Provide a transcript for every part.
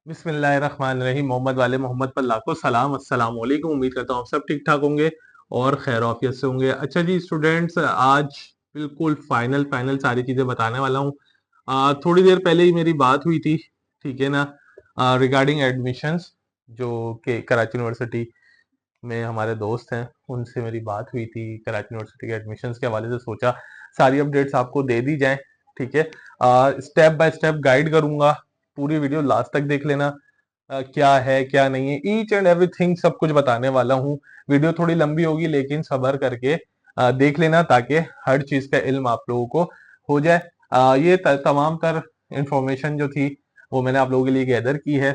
बिस्मिल्लाहिर्रहमानिर्रहीम। मोहम्मद वाले मोहम्मद पर लाखों सलाम। अस्सलाम वालेकुम। उम्मीद करता हूँ आप सब ठीक ठाक होंगे और खैर आफियत से होंगे। अच्छा जी स्टूडेंट्स, आज बिल्कुल फाइनल फाइनल सारी चीजें बताने वाला हूँ। थोड़ी देर पहले ही मेरी बात हुई थी, ठीक है ना, रिगार्डिंग एडमिशंस, जो कि कराची यूनिवर्सिटी में हमारे दोस्त हैं उनसे मेरी बात हुई थी कराची यूनिवर्सिटी के एडमिशंस के हवाले से। सोचा सारी अपडेट्स आपको दे दी जाएं, ठीक है। स्टेप बाय स्टेप गाइड करूंगा, पूरी वीडियो लास्ट तक देख लेना। क्या है क्या नहीं है, ईच एंड एवरीथिंग सब कुछ बताने वाला हूँ। वीडियो थोड़ी लंबी होगी लेकिन सब्र करके देख लेना ताकि हर चीज का इल्म आप लोगों को हो जाए। ये तमाम तर इंफॉर्मेशन जो थी वो मैंने आप लोगों के लिए गैदर की है,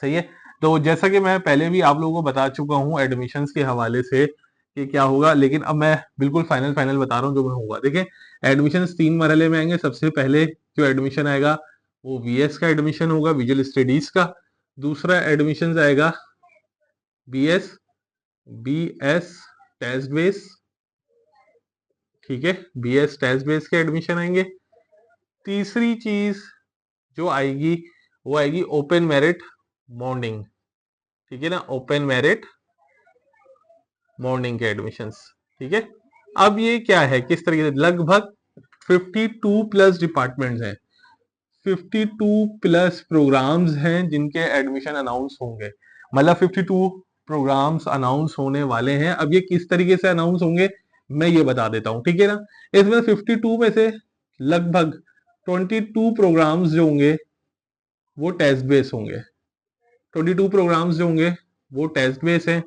सही है। तो जैसा कि मैं पहले भी आप लोगों को बता चुका हूँ एडमिशन्स के हवाले से कि क्या होगा, लेकिन अब मैं बिल्कुल फाइनल फाइनल बता रहा हूँ जो मैं होगा। देखिए, एडमिशन्स 3 मरहले में आएंगे। सबसे पहले जो एडमिशन आएगा वो वीएस का एडमिशन होगा, विजुअल स्टडीज का। दूसरा एडमिशन आएगा बीएस बीएस टेस्ट बेस, ठीक है, बीएस टेस्ट बेस के एडमिशन आएंगे। तीसरी चीज जो आएगी वो आएगी ओपन मेरिट मॉर्निंग, ठीक है ना, ओपन मेरिट मॉर्निंग के एडमिशंस, ठीक है। अब ये क्या है, किस तरीके से, लगभग 52 प्लस डिपार्टमेंट्स हैं, 52 प्लस प्रोग्राम्स हैं जिनके एडमिशन अनाउंस होंगे। मतलब 52 प्रोग्राम्स अनाउंस होने वाले हैं। अब ये किस तरीके से अनाउंस होंगे मैं ये बता देता हूं, ठीक है ना। इसमें 52 में से लगभग 22 प्रोग्राम्स जो होंगे वो टेस्ट बेस होंगे। 22 प्रोग्राम्स जो होंगे वो टेस्ट बेस हैं,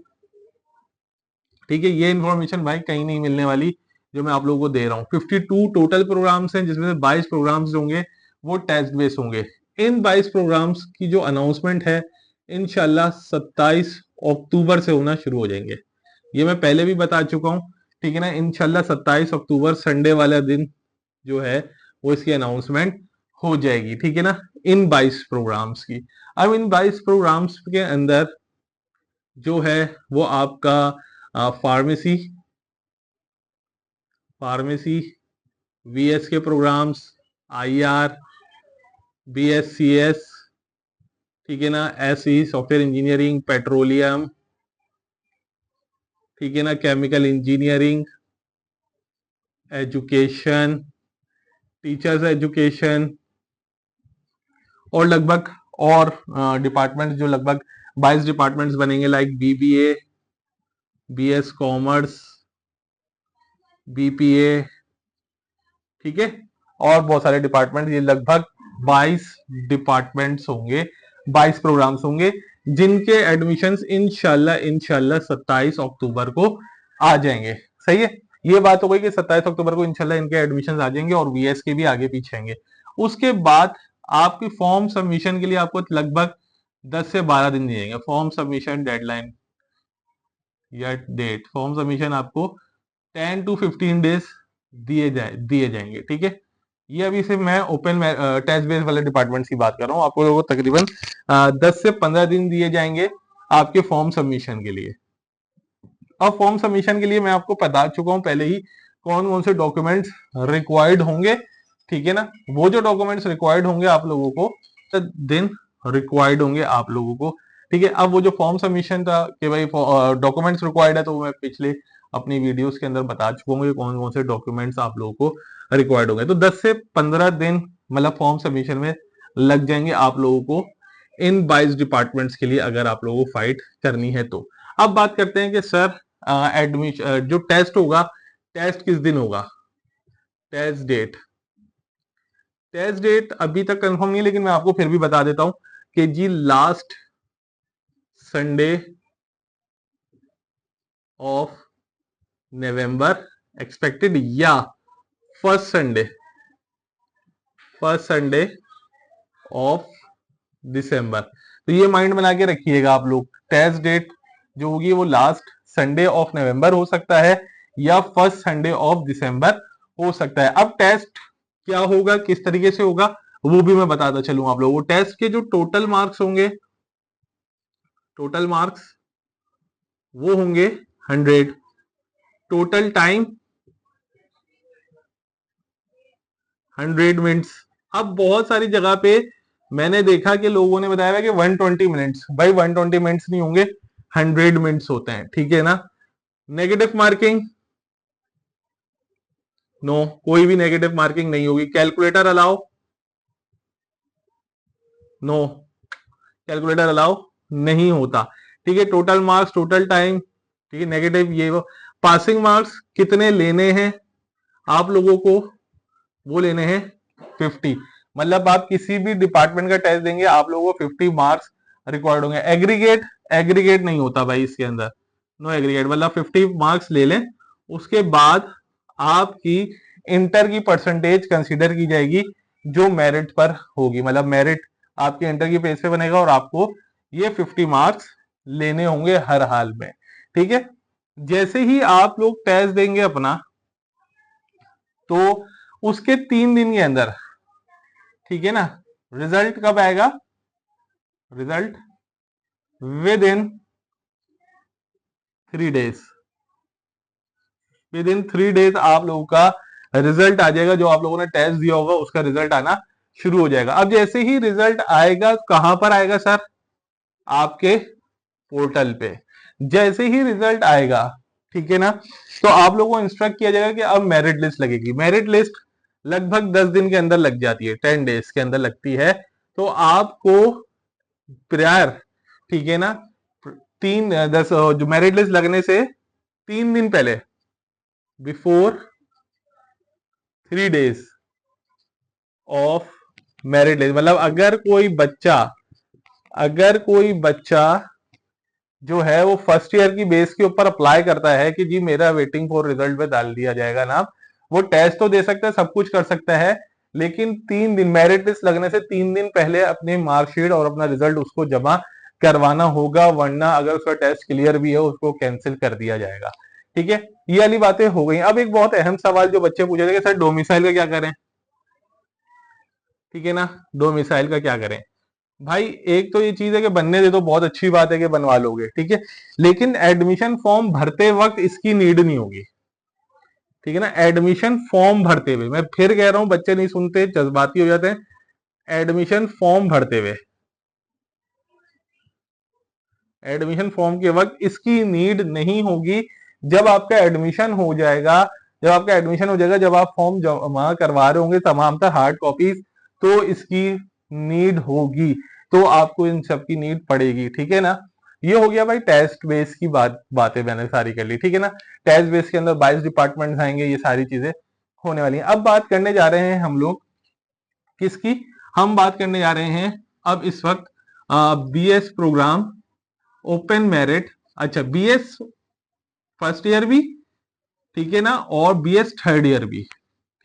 ठीक है। ये इन्फॉर्मेशन भाई कहीं नहीं मिलने वाली जो मैं आप लोगों को दे रहा हूँ। 52 टोटल प्रोग्राम्स हैं जिसमें से 22 प्रोग्राम्स होंगे वो टेस्ट बेस होंगे। इन 22 प्रोग्राम्स की जो अनाउंसमेंट है इंशाल्लाह 27 अक्टूबर से होना शुरू हो जाएंगे। ये मैं पहले भी बता चुका हूँ, ठीक है ना। इंशाल्लाह 27 अक्टूबर संडे वाला दिन जो है वो इसकी अनाउंसमेंट हो जाएगी, ठीक है ना, इन 22 प्रोग्राम्स की। अब इन 22 प्रोग्राम्स के अंदर जो है वो आपका फार्मेसी फार्मेसी वीएस के प्रोग्राम्स, आईआर, बीएससीएस, ठीक है ना, एसई सॉफ्टवेयर इंजीनियरिंग, पेट्रोलियम, ठीक है ना, chemical engineering, education, teachers education, और लगभग और डिपार्टमेंट जो लगभग 22 डिपार्टमेंट्स बनेंगे, like BBA, BS commerce, BPA, ठीक है, और बहुत सारे डिपार्टमेंट। ये लगभग 22 डिपार्टमेंट्स होंगे, 22 प्रोग्राम्स होंगे जिनके एडमिशंस इंशाल्लाह इंशाल्लाह 27 अक्टूबर को आ जाएंगे, सही है। ये बात हो गई कि 27 अक्टूबर को इंशाल्लाह इनके एडमिशंस आ जाएंगे और वीएस के भी आगे पीछे आएंगे। उसके बाद आपकी फॉर्म सबमिशन के लिए आपको लगभग 10 से 12 दिन दिए जाएंगे। फॉर्म सबमिशन डेडलाइन या डेट, फॉर्म सबमिशन आपको 10 to 15 डेज दिए जाएंगे, ठीक है। ये अभी से मैं ओपन टेस्ट बेस वाले डिपार्टमेंट की बात कर रहा हूँ। आपको लोगों को तकरीबन 10 से 15 दिन दिए जाएंगे आपके फॉर्म सबमिशन के लिए। अब फॉर्म सबमिशन के लिए मैं आपको बता चुका हूँ पहले ही कौन कौन से डॉक्यूमेंट्स रिक्वायर्ड होंगे, ठीक है ना। वो जो डॉक्यूमेंट्स रिक्वायर्ड होंगे आप लोगों को, दिन रिक्वायर्ड होंगे आप लोगों को, ठीक है। अब वो जो फॉर्म सबमिशन था कि भाई डॉक्यूमेंट्स रिक्वायर्ड है, तो मैं पिछले अपनी वीडियोस के अंदर बता चुका हूँ कौन कौन से डॉक्यूमेंट्स आप लोगों को रिक्वायर्ड होंगे। तो 10 से 15 दिन मतलब फॉर्म सबमिशन में लग जाएंगे आप लोगों को इन 22 डिपार्टमेंट्स के लिए, अगर आप लोगों को फाइट करनी है तो। अब बात करते हैं कि सर एडमिशन जो टेस्ट होगा, टेस्ट किस दिन होगा, टेस्ट डेट अभी तक कंफर्म नहीं है, लेकिन मैं आपको फिर भी बता देता हूं कि जी last Sunday of November expected, या फर्स्ट संडे ऑफ दिसंबर। तो ये माइंड बना के रखिएगा आप लोग, टेस्ट डेट जो होगी वो लास्ट संडे ऑफ नवंबर हो सकता है या फर्स्ट संडे ऑफ दिसंबर हो सकता है। अब टेस्ट क्या होगा, किस तरीके से होगा, वो भी मैं बताता चलूं आप लोगों को। टेस्ट के जो टोटल मार्क्स होंगे, टोटल मार्क्स वो होंगे 100। Total time 100 minutes. अब बहुत सारी जगह पे मैंने देखा कि लोगों ने बताया कि 120 मिनट्स, भाई 120 मिनट्स नहीं होंगे, 100 मिनट्स होते हैं, ठीक है ना। नेगेटिव मार्किंग, नो, कोई भी नेगेटिव मार्किंग नहीं होगी। Calculator allow, no, calculator allow नहीं होता, ठीक है। टोटल मार्क्स, टोटल टाइम, ठीक है, नेगेटिव ये वो। पासिंग मार्क्स कितने लेने हैं आप लोगों को, वो लेने हैं 50, मतलब आप किसी भी डिपार्टमेंट का टेस्ट देंगे आप लोगों को 50 मार्क्स रिक्वायर्ड होंगे। एग्रीगेट, एग्रीगेट नहीं होता भाई इसके अंदर, नो एग्रीगेट, मतलब 50 मार्क्स ले लें, उसके बाद आपकी इंटर की परसेंटेज कंसीडर की जाएगी जो मेरिट पर होगी, मतलब मेरिट आपके इंटर की बेस पे बनेगा और आपको ये 50 मार्क्स लेने होंगे हर हाल में, ठीक है। जैसे ही आप लोग टेस्ट देंगे अपना, तो उसके 3 दिन के अंदर, ठीक है ना, रिजल्ट कब आएगा, result with in 3 days, with in 3 days आप लोगों का रिजल्ट आ जाएगा, जो आप लोगों ने टेस्ट दिया होगा उसका रिजल्ट आना शुरू हो जाएगा। अब जैसे ही रिजल्ट आएगा, कहां पर आएगा सर, आपके पोर्टल पे। जैसे ही रिजल्ट आएगा, ठीक है ना, तो आप लोगों को इंस्ट्रक्ट किया जाएगा कि अब मेरिट लिस्ट लगेगी। मेरिट लिस्ट लगभग 10 दिन के अंदर लग जाती है, 10 डेज के अंदर लगती है। तो आपको प्रायर, ठीक है ना, 3 10 जो मेरिट लिस्ट लगने से 3 दिन पहले, before 3 days of merit list, मतलब अगर कोई बच्चा जो है वो फर्स्ट ईयर की बेस के ऊपर अप्लाई करता है कि जी मेरा वेटिंग फॉर रिजल्ट में डाल दिया जाएगा नाम, वो टेस्ट तो दे सकता है, सब कुछ कर सकता है, लेकिन 3 दिन मेरिट लिस्ट लगने से 3 दिन पहले अपनी मार्कशीट और अपना रिजल्ट उसको जमा करवाना होगा, वरना अगर उसका टेस्ट क्लियर भी है उसको कैंसिल कर दिया जाएगा, ठीक है। ये वाली बातें हो गई। अब एक बहुत अहम सवाल जो बच्चे पूछे थे कि सर डोमिसाइल का क्या करें, ठीक है ना, डोमिसाइल का क्या करें। भाई एक तो ये चीज है कि बनने दे तो बहुत अच्छी बात है कि बनवा लोगे, ठीक है, लेकिन एडमिशन फॉर्म भरते वक्त इसकी नीड नहीं होगी, ठीक है ना। एडमिशन फॉर्म भरते हुए, मैं फिर कह रहा हूं, बच्चे नहीं सुनते, जज्बाती हो जाते हैं। एडमिशन फॉर्म भरते हुए, एडमिशन फॉर्म के वक्त इसकी नीड नहीं होगी। जब आपका एडमिशन हो जाएगा, जब आप फॉर्म जमा करवा रहे होंगे तमाम तर हार्ड कॉपीज, तो इसकी नीड होगी, तो आपको इन सब की नीड पड़ेगी, ठीक है ना। ये हो गया भाई टेस्ट बेस की बातें मैंने सारी कर ली, ठीक है ना। टेस्ट बेस के अंदर 22 डिपार्टमेंट आएंगे, ये सारी चीजें होने वाली हैं। अब बात करने जा रहे हैं हम लोग किसकी, हम बात करने जा रहे हैं अब इस वक्त बीएस प्रोग्राम ओपन मेरिट, अच्छा बीएस फर्स्ट ईयर भी, ठीक है ना, और बीएस थर्ड ईयर भी,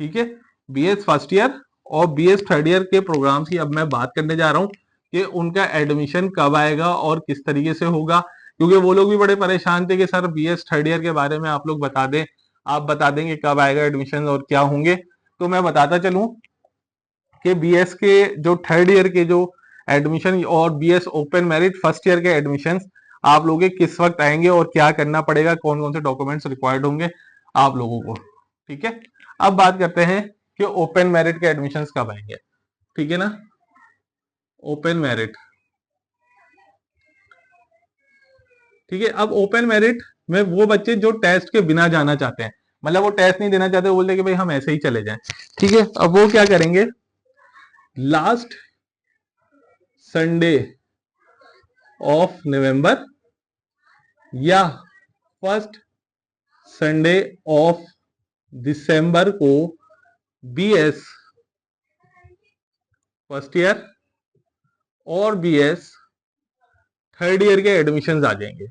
ठीक है। बीएस फर्स्ट ईयर और बीएस थर्ड ईयर के प्रोग्राम की अब मैं बात करने जा रहा हूं कि उनका एडमिशन कब आएगा और किस तरीके से होगा, क्योंकि वो लोग भी बड़े परेशान थे कि सर बीएस थर्ड ईयर के बारे में आप लोग बता दें, आप बता देंगे कब आएगा एडमिशन और क्या होंगे। तो मैं बताता चलूं कि बीएस के जो थर्ड ईयर के जो एडमिशन और BS open merit first year के एडमिशन आप लोगों के किस वक्त आएंगे और क्या करना पड़ेगा, कौन कौन से डॉक्यूमेंट्स रिक्वायर्ड होंगे आप लोगों को, ठीक है। अब बात करते हैं कि ओपन मेरिट के एडमिशन कब आएंगे, ठीक है ना। ओपन मेरिट, ठीक है। अब ओपन मेरिट में वो बच्चे जो टेस्ट के बिना जाना चाहते हैं, मतलब वो टेस्ट नहीं देना चाहते, वो बोलते कि भाई हम ऐसे ही चले जाएं, ठीक है। अब वो क्या करेंगे, लास्ट संडे ऑफ नवंबर या फर्स्ट संडे ऑफ दिसंबर को बीएस फर्स्ट ईयर और बीएस थर्ड ईयर के एडमिशन आ जाएंगे,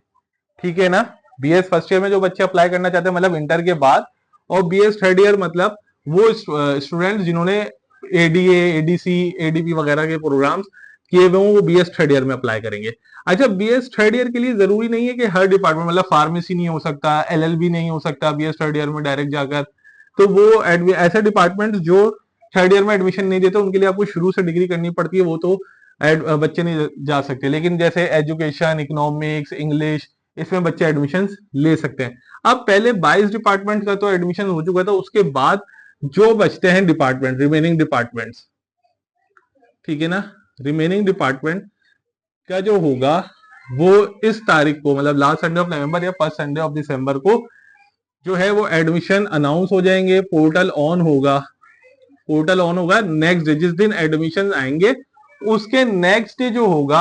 ठीक है ना। बीएस फर्स्ट ईयर में जो बच्चे अप्लाई करना चाहते हैं मतलब इंटर के बाद, और बीएस थर्ड ईयर मतलब वो स्टूडेंट जिन्होंने एडीए एडीसी एडीपी वगैरह के प्रोग्राम्स किए हुए वो बीएस थर्ड ईयर में अप्लाई करेंगे। अच्छा बीएस थर्ड ईयर के लिए जरूरी नहीं है कि हर डिपार्टमेंट, मतलब फार्मेसी नहीं हो सकता, एलएलबी नहीं हो सकता बीएस थर्ड ईयर में डायरेक्ट जाकर, तो वो ऐसे डिपार्टमेंट जो थर्ड ईयर में एडमिशन नहीं देते उनके लिए आपको शुरू से डिग्री करनी पड़ती है, वो तो बच्चे नहीं जा सकते। लेकिन जैसे एजुकेशन, इकोनॉमिक्स, इंग्लिश, इसमें बच्चे एडमिशन ले सकते हैं। अब पहले 22 डिपार्टमेंट का तो एडमिशन हो चुका था, उसके बाद जो बचते हैं डिपार्टमेंट, रिमेनिंग डिपार्टमेंट्स, ठीक है ना, रिमेनिंग डिपार्टमेंट का जो होगा वो इस तारीख को, मतलब लास्ट संडे ऑफ नवंबर या फर्स्ट संडे ऑफ दिसंबर को जो है वो एडमिशन अनाउंस हो जाएंगे, पोर्टल ऑन होगा। पोर्टल ऑन होगा नेक्स्ट डे, जिस दिन एडमिशन आएंगे उसके नेक्स्ट डे जो होगा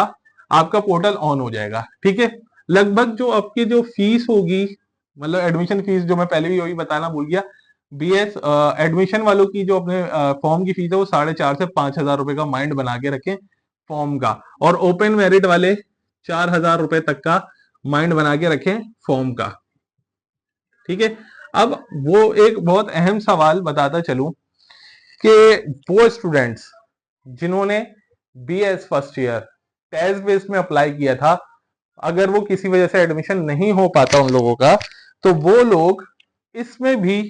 आपका पोर्टल ऑन हो जाएगा। ठीक है, लगभग जो आपकी जो फीस होगी, मतलब एडमिशन फीस, जो मैं पहले भी वही बताना भूल गया, बीएस एडमिशन वालों की जो अपने फॉर्म की फीस है वो 4,500 से 5,000 रुपए का माइंड बना के रखें फॉर्म का, और ओपन मेरिट वाले 4,000 रुपए तक का माइंड बना के रखें फॉर्म का। ठीक है, अब वो एक बहुत अहम सवाल बताता चलूं कि वो स्टूडेंट्स जिन्होंने BS first year test base में अप्लाई किया था, अगर वो किसी वजह से एडमिशन नहीं हो पाता उन लोगों का, तो वो लोग इसमें भी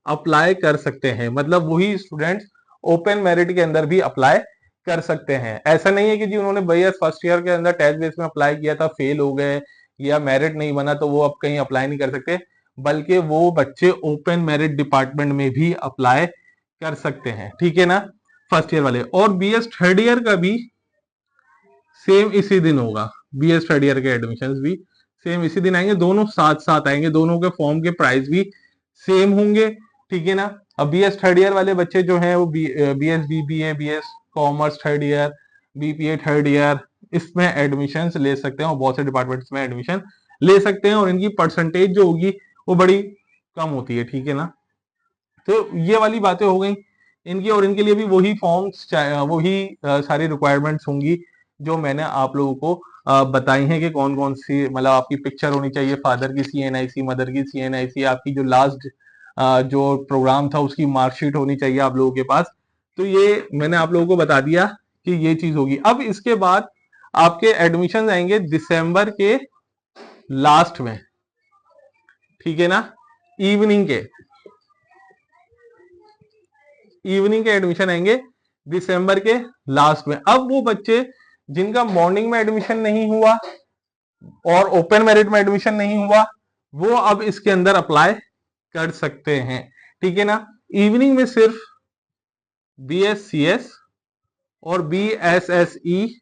अप्लाई कर सकते हैं। मतलब वही स्टूडेंट्स ओपन मेरिट के अंदर भी अप्लाई कर सकते हैं। ऐसा नहीं है कि जी उन्होंने बीएस फर्स्ट ईयर के अंदर टेस्ट बेस में अप्लाई किया था, फेल हो गए या मेरिट नहीं बना तो वो अब कहीं अप्लाई नहीं कर सकते, बल्कि वो बच्चे ओपन मेरिट डिपार्टमेंट में भी अप्लाई कर सकते हैं। ठीक है ना, फर्स्ट ईयर वाले। और बीएस थर्ड ईयर का भी सेम इसी दिन होगा, बीएस थर्ड ईयर के एडमिशंस भी सेम इसी दिन आएंगे, दोनों साथ साथ आएंगे, दोनों के फॉर्म के प्राइस भी सेम होंगे। ठीक है ना, अब बीएस थर्ड ईयर वाले बच्चे जो हैं वो BS BBA, BS commerce third year, BPA third year, इसमें एडमिशंस ले सकते हैं और बहुत से डिपार्टमेंट्स में एडमिशन ले सकते हैं, और इनकी परसेंटेज जो होगी वो बड़ी कम होती है। ठीक है ना, तो ये वाली बातें हो गई इनकी, और इनके लिए भी वही फॉर्म्स, वही सारी रिक्वायरमेंट्स होंगी जो मैंने आप लोगों को बताई हैं कि कौन कौन सी, मतलब आपकी पिक्चर होनी चाहिए, फादर की सीएनआईसी, मदर की सीएनआईसी, आपकी जो लास्ट जो प्रोग्राम था उसकी मार्कशीट होनी चाहिए आप लोगों के पास। तो ये मैंने आप लोगों को बता दिया कि ये चीज होगी। अब इसके बाद आपके एडमिशन आएंगे दिसंबर के लास्ट में। ठीक है ना, इवनिंग के एडमिशन आएंगे दिसंबर के लास्ट में। अब वो बच्चे जिनका मॉर्निंग में एडमिशन नहीं हुआ और ओपन मेरिट में एडमिशन नहीं हुआ, वो अब इसके अंदर अप्लाई कर सकते हैं। ठीक है ना, इवनिंग में सिर्फ बीएससीएस और बीएसएसई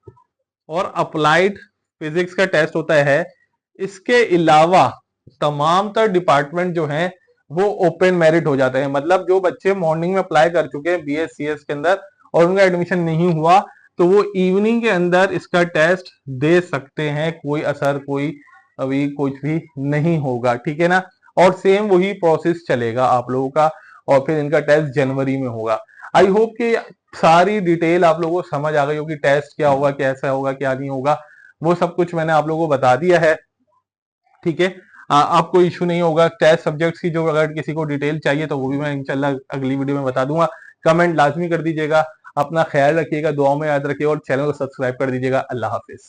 और अप्लाइड फिजिक्स का टेस्ट होता है। इसके अलावा तमाम तर डिपार्टमेंट जो हैं वो ओपन मेरिट हो जाते हैं। मतलब जो बच्चे मॉर्निंग में अप्लाई कर चुके हैं बीएससीएस के अंदर और उनका एडमिशन नहीं हुआ, तो वो इवनिंग के अंदर इसका टेस्ट दे सकते हैं, कोई असर, कोई अभी कुछ भी नहीं होगा। ठीक है ना, और सेम वही प्रोसेस चलेगा आप लोगों का, और फिर इनका टेस्ट जनवरी में होगा। आई होप कि सारी डिटेल आप लोगों को समझ आ गई होगी, टेस्ट क्या होगा, कैसा होगा, क्या नहीं होगा, वो सब कुछ मैंने आप लोगों को बता दिया है। ठीक है, आपको इशू नहीं होगा टेस्ट सब्जेक्ट्स की, जो अगर किसी को डिटेल चाहिए तो वो भी मैं इंशाल्लाह अगली वीडियो में बता दूंगा। कमेंट लाजमी कर दीजिएगा, अपना ख्याल रखिएगा, दुआओं में याद रखिएगा और चैनल को सब्सक्राइब कर दीजिएगा। अल्लाह हाफिज।